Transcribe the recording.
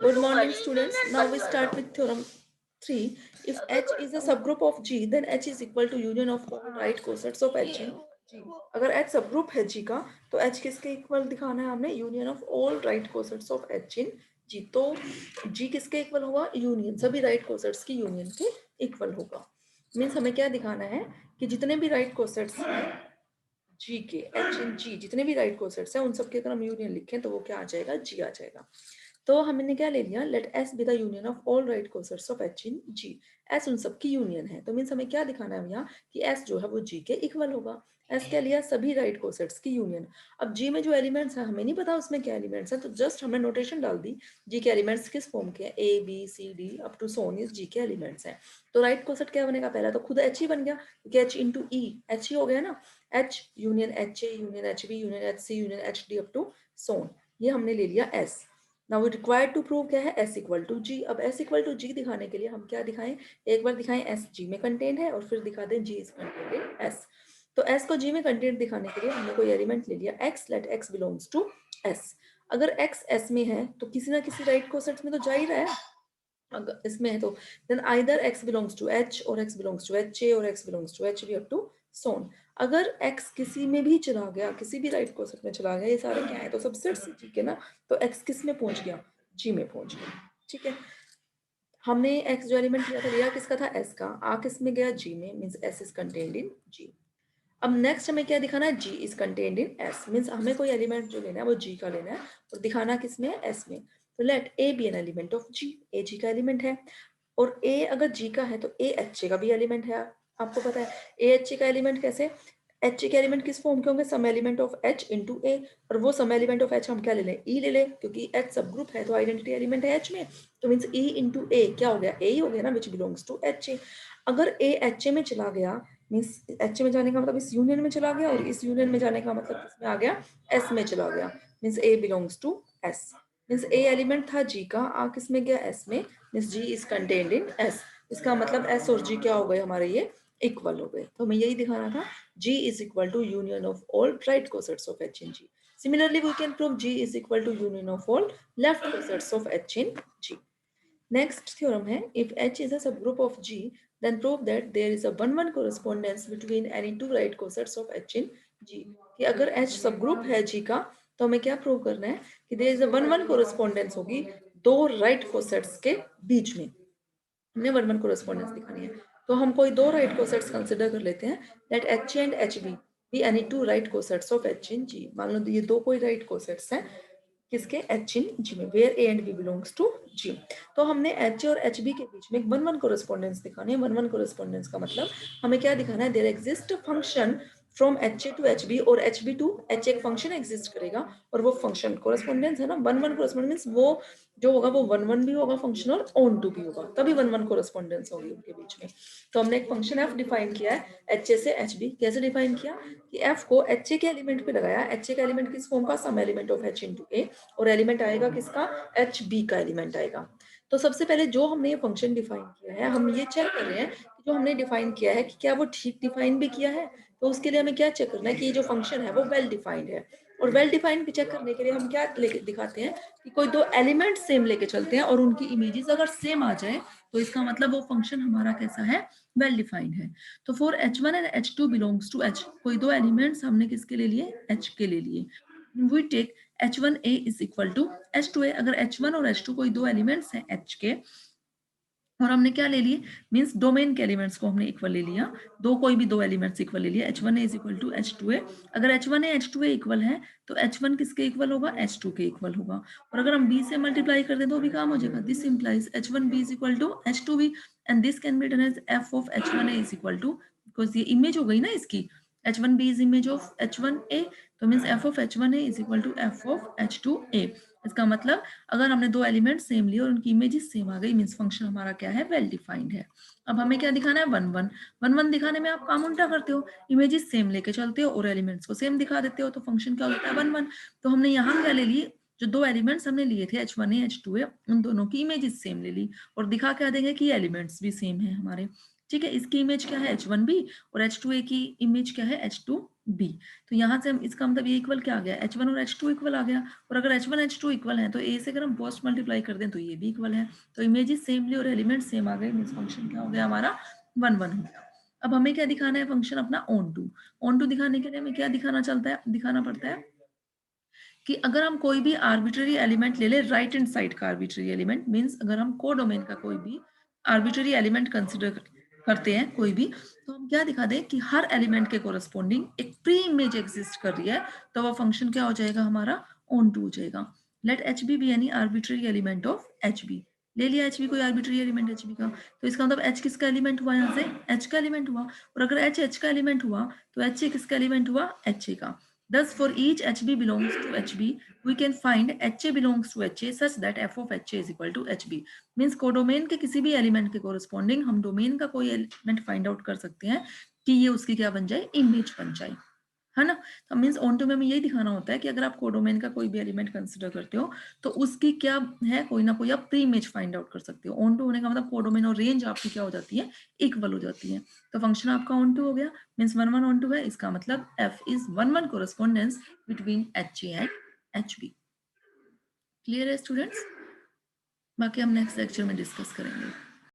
Good morning, students. Now we start with theorem 3. If H is a subgroup of G, then H is equal to union of all right cosets of H in G. अगर H subgroup है G का, तो H किसके equal दिखाना है हमने? Union of all right cosets of H in G. तो G किसके इक्वल होगा? यूनियन, सभी राइट कोसेट्स की यूनियन के इक्वल होगा. मीन्स हमें क्या दिखाना है कि जितने भी राइट कोसेट्स हैं G के, H in G जितने भी राइट कोसेट्स हैं उन सबके अगर हम यूनियन लिखें तो वो क्या आ जाएगा? G आ जाएगा. तो हमने क्या ले लिया, let S be the union of all right cosets of H in G. S उन सब की यूनियन है, तो मीन्स हमें क्या दिखाना है भैया कि एस जो है वो जी के इक्वल होगा. एस क्या लिया? सभी राइट कोसेट्स की यूनियन. अब जी में जो एलिमेंट्स है हमें नहीं पता उसमें क्या एलिमेंट्स है, तो जस्ट हमने नोटेशन डाल दी जी के एलिमेंट्स किस फॉर्म के हैं, A B C D up to so on is G के एलिमेंट्स हैं. तो राइट कोसेट क्या बनेगा? पहला तो खुद एच ही बन गया क्योंकि एच इंटू ई एच ही हो गया ना. H union H A union H B union H C union H D up to so on, ये हमने ले लिया S. Now required to prove क्या है? S equal to G. अब एस इक्वल टू जी दिखाने के लिए हम क्या दिखाएं? एक बार दिखाएं एस जी में कंटेंट है और फिर दिखा दें जी इज कंटेंट इन एस. तो एस को जी में कंटेंट दिखाने के लिए हमने कोई एलिमेंट ले लिया x, let x belongs to S. अगर एक्स एस में है तो किसी ना किसी राइट कोसेट्स में तो जा ही रहा है. अगर इसमें है तो then either x belongs to h और x belongs to H A और x belongs to H B up to so on. अगर x किसी में भी चला गया, किसी भी राइट कोसेट में चला गया, ये सारे क्या है तो सबसेट्स ठीक है ना, तो x किस में पहुंच गया? g में पहुंच गया. ठीक है, हमने x जो एलिमेंट लिया था, लिया किसका था? s का. आ किस में गया? g में, means s is contained in g. अब नेक्स्ट हमें क्या दिखाना है? g is contained in s. Means हमें कोई एलिमेंट जो लेना है वो g का लेना है और दिखाना किस में है? s में. तो let a be an element of g. a g का एलिमेंट है और a अगर g का है तो a h का भी एलिमेंट है. आपको पता है a h का एलिमेंट कैसे? h के एलिमेंट किस फॉर्म के होंगे? Some element of h into a. और वो सम एलिमेंट ऑफ h हम क्या ले लें? e ले लें, क्योंकि h सब ग्रुप है तो आइडेंटिटी एलिमेंट है h में. तो मीन्स e इंटू a क्या हो गया? a ही हो गया ना, विच बिलोंग्स टू h. अगर a h में चला गया, मीन्स एच में जाने का मतलब इस यूनियन में चला गया और इस यूनियन में जाने का मतलब किसमें आ गया? एस में चला गया. Means A belongs to S. Means A element था जी का, आ किस में गया? एस में. Means G is contained in S. इसका मतलब एस और जी क्या हो गए हमारे? ये इक्वल हो गए. तो हमें यही दिखाना था, G is equal to union of all right cosets of H in G. Similarly, we can prove G is equal to union of all left cosets of H in G. Next theorem है, if H is a subgroup of G, then prove that there is a 1-1 correspondence between any two right cosets of H in G. कि अगर H subgroup है G का तो हमें क्या prove करना है कि there is a 1-1 correspondence होगी दो right cosets के बीच में. हमने 1-1 correspondence दिखानी है. तो हम कोई दो right cosets कंसिडर कर लेते हैं. Let H and HB be any two right cosets of H in G. मान लो ये दो कोई right cosets हैं किसके? H in G में, where A and B belongs to G. तो हमने H और HB के बीच में एक 1-1 correspondence दिखानी है. 1-1 correspondence का मतलब हमें क्या दिखाना है? There exists a function from H A to H B और एच बी टू एच एक फंक्शन एग्जिस्ट करेगा और वो फंक्शन कोरेस्पोंडेंस है ना. 1-1 कोरेस्पोंडेंस वो जो होगा वो 1-1 भी होगा फंक्शन और ऑन टू भी होगा, तभी 1-1 कोरेस्पोंडेंस होगी उनके बीच में. तो हमने एक फंक्शन एफ डिफाइन किया है एच ए से एच बी. कैसे डिफाइन किया कि एफ को एच ए के एलिमेंट पे लगाया. एच ए का एलिमेंट किस फॉर्म का? Some element of H into A और एलिमेंट आएगा किसका? एच बी का एलिमेंट आएगा. तो सबसे पहले जो हमने ये फंक्शन डिफाइन किया है, हम ये चेक कर रहे हैं कि जो हमने डिफाइन किया है कि क्या वो ठीक डिफाइन भी किया है. तो उसके लिए हमें क्या चेक करना है कि ये जो फंक्शन है वो वेल डिफाइंड है. और वेल डिफाइंड चेक करने के लिए हम क्या लेके दिखाते हैं कि कोई दो एलिमेंट सेम लेके चलते हैं और उनकी इमेजेस अगर सेम आ जाए तो इसका मतलब वो फंक्शन हमारा कैसा है? वेल डिफाइंड है. तो for h1 and h2 belongs to h, कोई दो एलिमेंट्स हमने किसके ले लिए? h के ले लिए. We take h1a is equal to h2a. अगर h1 और h2 कोई दो एलिमेंट्स हैं h के और हमने क्या ले लिए? मीन्स डोमेन के एलिमेंट्स को हमने इक्वल ले लिया. दो कोई भी दो एलिमेंट्स इक्वल ले लिया. h1a is equal to h2a. अगर h1a h2a इक्वल है तो h1 किसके इक्वल होगा? h2 के इक्वल होगा. और अगर हम b से मल्टीप्लाई कर दें तो भी काम हो जाएगा. This implies h1b is equal to h2b and this can be written as f of h1a is equal to, because ये इमेज हो गई ना इसकी, h1b is image of h1a, तो means f of h1a is equal to f of h2a. इसका मतलब अगर हमने दो एलिमेंट सेम लिए और उनकी इमेजेस सेम आ गई, मींस फंक्शन हमारा क्या है? वेल डिफाइंड है. अब हमें क्या दिखाना है? 1-1. 1-1 दिखाने में आप काम उल्टा करते हो, इमेजेस सेम लेके चलते हो और एलिमेंट्स को सेम दिखा देते हो, तो फंक्शन क्या होता है? 1-1. तो हमने यहाँ क्या ले लिए? जो दो एलिमेंट्स हमने लिए थे h1a h2a, उन दोनों की इमेजेस सेम ले ली और दिखा क्या देंगे कि एलिमेंट्स भी सेम है हमारे. ठीक है, इसकी इमेज क्या है? h1b और h2a की इमेज क्या है? h2 B. तो यहाँ से हम इसका मतलब ये इक्वल क्या आ गया, H1 और H2 इक्वल आ गया। और अगर H1 H2 इक्वल है तो ए से अगर हम पोस्ट मल्टीप्लाई कर दें तो ये भी इक्वल है। तो इमेजेस सेमली और एलिमेंट सेम आ गए, मीन्स फंक्शन क्या हो गया हमारा 1 1 हो गया। अब हमें क्या दिखाना है, फंक्शन अपना ऑन टू दिखाने के लिए हमें क्या दिखाना पड़ता है कि अगर हम कोई भी आर्बिट्ररी एलिमेंट ले ले, राइट हैंड साइड का आर्बिट्ररी एलिमेंट, मीन्स अगर हम कोडोमेन का कोई भी आर्बिट्ररी एलिमेंट कंसिडर करते हैं कोई भी, तो हम क्या दिखा दें कि हर एलिमेंट के कोरस्पॉन्डिंग एक प्री इमेज एग्जिस्ट कर रही है, तो वो फंक्शन क्या हो जाएगा हमारा ऑन टू हो जाएगा। Let h b any arbitrary element of h b. ले लिया एच बी कोई आर्बिट्ररी एलिमेंट एच बी का, तो इसका मतलब एच किसका एलिमेंट हुआ, यहाँ से एच का एलिमेंट हुआ। और अगर एच का एलिमेंट हुआ तो एच किसका एलिमेंट हुआ, एच का। Thus, for each HB belongs to HB, we can find HA belongs to HA such that f of HA is equal to HB. Means codomain के किसी भी एलिमेंट के कोरस्पॉन्डिंग हम डोमेन का कोई एलिमेंट फाइंड आउट कर सकते हैं कि ये उसकी क्या बन जाए, इमेज बन जाए, है ना। तो मीन्स ऑन टू में हमें यही दिखाना होता है कि अगर आप कोडोमेन का कोई भी एलिमेंट कंसिडर करते हो तो उसकी क्या है, कोई ना कोई आप प्री इमेज फाइंड आउट कर सकते हो। ऑन टू होने का मतलब कोडोमेन और रेंज आपकी क्या हो जाती है, इक्वल हो जाती है। तो फंक्शन आपका ऑन टू हो गया, मीन्स 1 1 ऑन टू है, इसका मतलब f is 1 1 correspondence between HA and HB। Clear है स्टूडेंट्स? बाकी हम नेक्स्ट लेक्चर में डिस्कस करेंगे।